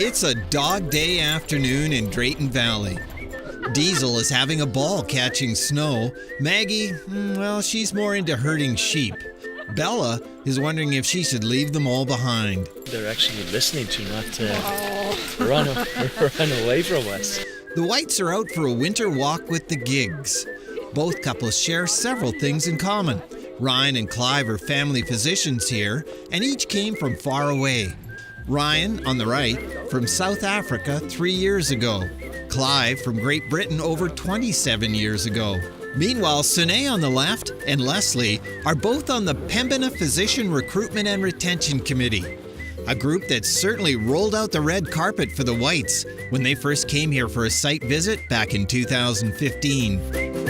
It's a dog day afternoon in Drayton Valley. Diesel is having a ball catching snow. Maggie, well, she's more into herding sheep. Bella is wondering if she should leave them all behind. They're actually listening to not run away from us. The Whites are out for a winter walk with the Gigs. Both couples share several things in common. Ryan and Clive are family physicians here, and each came from far away. Ryan, on the right, from South Africa 3 years ago. Clive from Great Britain over 27 years ago. Meanwhile, Suné on the left and Leslie are both on the Pembina Physician Recruitment and Retention Committee, a group that certainly rolled out the red carpet for the Whites when they first came here for a site visit back in 2015.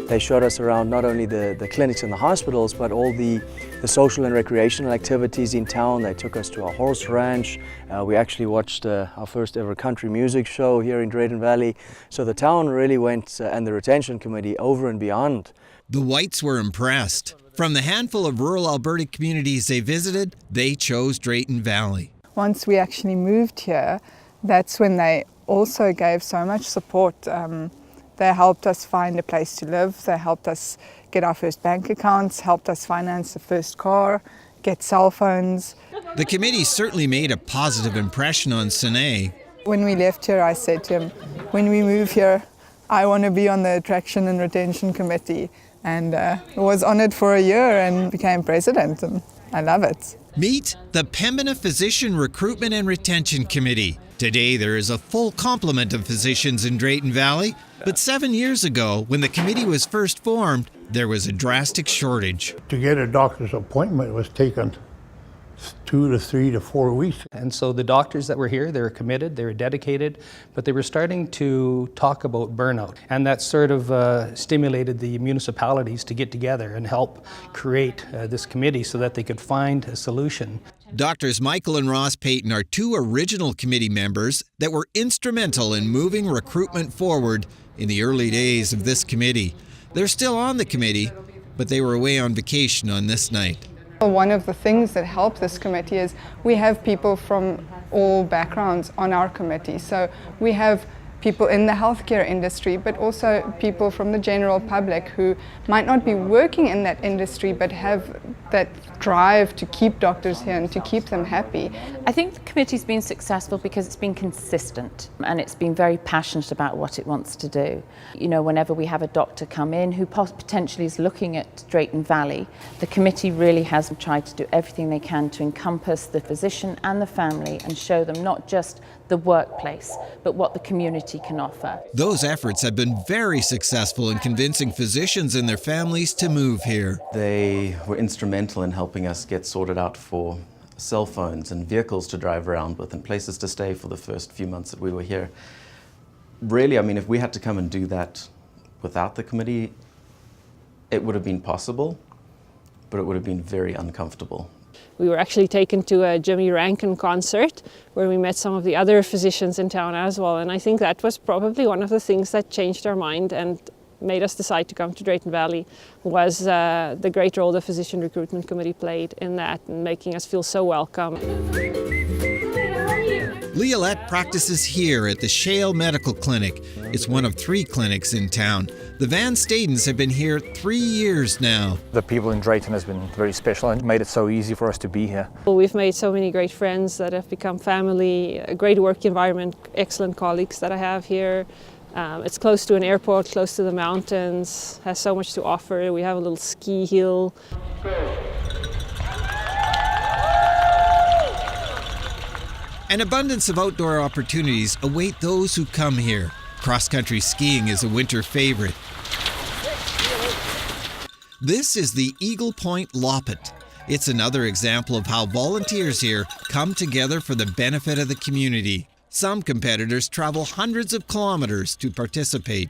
They showed us around not only the clinics and the hospitals, but all the social and recreational activities in town. They took us to a horse ranch. We actually watched our first ever country music show here in Drayton Valley. So the town really went, and the retention committee, over and beyond. The Whites were impressed. From the handful of rural Alberta communities they visited, they chose Drayton Valley. Once we actually moved here, that's when they also gave so much support. They helped us find a place to live. They helped us get our first bank accounts, helped us finance the first car, get cell phones. The committee certainly made a positive impression on Suné. When we left here, I said to him, when we move here, I want to be on the Attraction and Retention Committee. And was on it for a year and became president, and I love it. Meet the Pembina Physician Recruitment and Retention Committee. Today there is a full complement of physicians in Drayton Valley, but 7 years ago, when the committee was first formed, there was a drastic shortage. To get a doctor's appointment was taken 2 to 3 to 4 weeks. And so the doctors that were here, they were committed, they were dedicated, but they were starting to talk about burnout. And that sort of stimulated the municipalities to get together and help create this committee so that they could find a solution. Doctors Michael and Ross Payton are two original committee members that were instrumental in moving recruitment forward in the early days of this committee. They're still on the committee, but they were away on vacation on this night. One of the things that help this committee is we have people from all backgrounds on our committee. So we have people in the healthcare industry, but also people from the general public who might not be working in that industry, but have that drive to keep doctors here and to keep them happy. I think the committee's been successful because it's been consistent and it's been very passionate about what it wants to do. You know, whenever we have a doctor come in who potentially is looking at Drayton Valley, the committee really has tried to do everything they can to encompass the physician and the family and show them not just the workplace, but what the community can offer. Those efforts have been very successful in convincing physicians and their families to move here. They were instrumental in helping us get sorted out for cell phones and vehicles to drive around with and places to stay for the first few months that we were here. Really, I mean, if we had to come and do that without the committee, it would have been possible, but it would have been very uncomfortable. We were actually taken to a Jimmy Rankin concert where we met some of the other physicians in town as well, and I think that was probably one of the things that changed our mind and made us decide to come to Drayton Valley, was the great role the Physician Recruitment Committee played in that and making us feel so welcome. Leolette practices here at the Shale Medical Clinic. It's one of 3 clinics in town. The Van Stadens have been here 3 years now. The people in Drayton has been very special and made it so easy for us to be here. We've made so many great friends that have become family, a great work environment, excellent colleagues that I have here. It's close to an airport, close to the mountains, has so much to offer. We have a little ski hill. An abundance of outdoor opportunities await those who come here. Cross-country skiing is a winter favorite. This is the Eagle Point Loppet. It's another example of how volunteers here come together for the benefit of the community. Some competitors travel hundreds of kilometers to participate.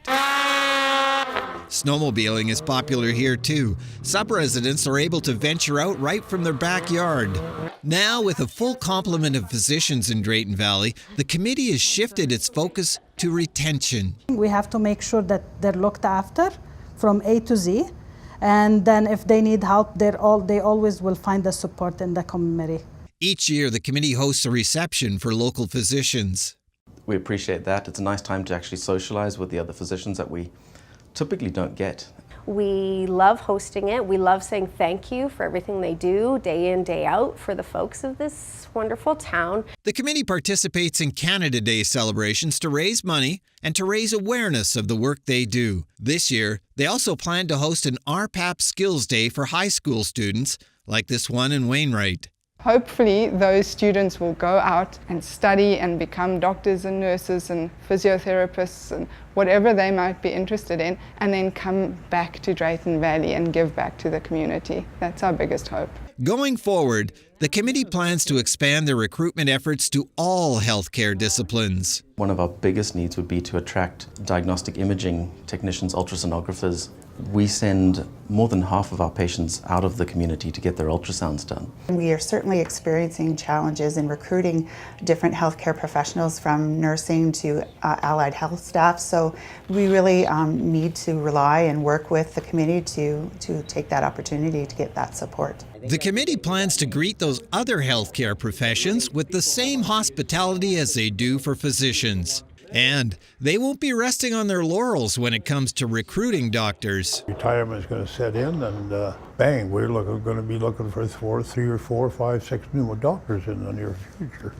Snowmobiling is popular here too. Some residents are able to venture out right from their backyard. Now, with a full complement of physicians in Drayton Valley, the committee has shifted its focus to retention. We have to make sure that they're looked after from A to Z, and then if they need help, they always will find the support in the committee. Each year, the committee hosts a reception for local physicians. We appreciate that. It's a nice time to actually socialize with the other physicians that we typically don't get. We love hosting it. We love saying thank you for everything they do day in, day out for the folks of this wonderful town. The committee participates in Canada Day celebrations to raise money and to raise awareness of the work they do. This year, they also plan to host an RhPAP Skills Day for high school students, like this one in Wainwright. Hopefully those students will go out and study and become doctors and nurses and physiotherapists and whatever they might be interested in, and then come back to Drayton Valley and give back to the community. That's our biggest hope. Going forward, the committee plans to expand their recruitment efforts to all healthcare disciplines. One of our biggest needs would be to attract diagnostic imaging technicians, ultrasonographers. We send more than half of our patients out of the community to get their ultrasounds done. We are certainly experiencing challenges in recruiting different healthcare professionals, from nursing to allied health staff. So we really need to rely and work with the committee to take that opportunity to get that support. The committee plans to greet those other healthcare professions with the same hospitality as they do for physicians. And they won't be resting on their laurels when it comes to recruiting doctors. Retirement's going to set in, and bang, we're going to be looking for 3 or 4, 5, 6 new doctors in the near future.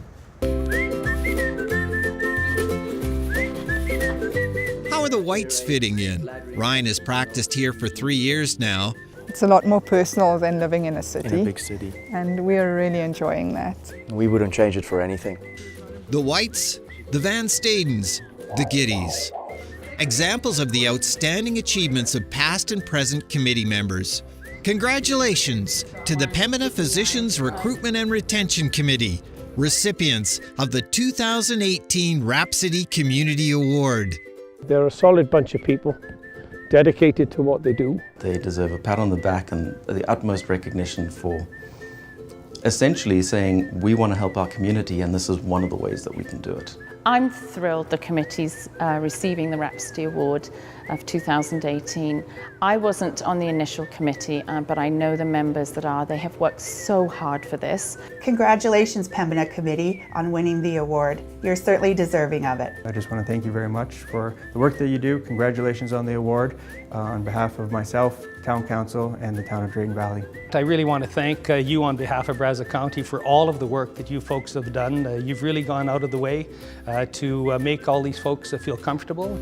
How are the Whites fitting in? Ryan has practiced here for 3 years now. It's a lot more personal than living in a city. In a big city. And we are really enjoying that. We wouldn't change it for anything. The Whites, the Van Stadens, the Giddies. Examples of the outstanding achievements of past and present committee members. Congratulations to the Pembina Physicians Recruitment and Retention Committee, recipients of the 2018 Rhapsody Community Award. They're a solid bunch of people, dedicated to what they do. They deserve a pat on the back and the utmost recognition for essentially saying we want to help our community, and this is one of the ways that we can do it. I'm thrilled the committee's receiving the Rhapsody Award of 2018. I wasn't on the initial committee, but I know the members that are. They have worked so hard for this. Congratulations, Pembina Committee, on winning the award. You're certainly deserving of it. I just want to thank you very much for the work that you do. Congratulations on the award on behalf of myself, Town Council, and the town of Drayton Valley. I really want to thank you on behalf of Brazeau County for all of the work that you folks have done. You've really gone out of the way to make all these folks feel comfortable.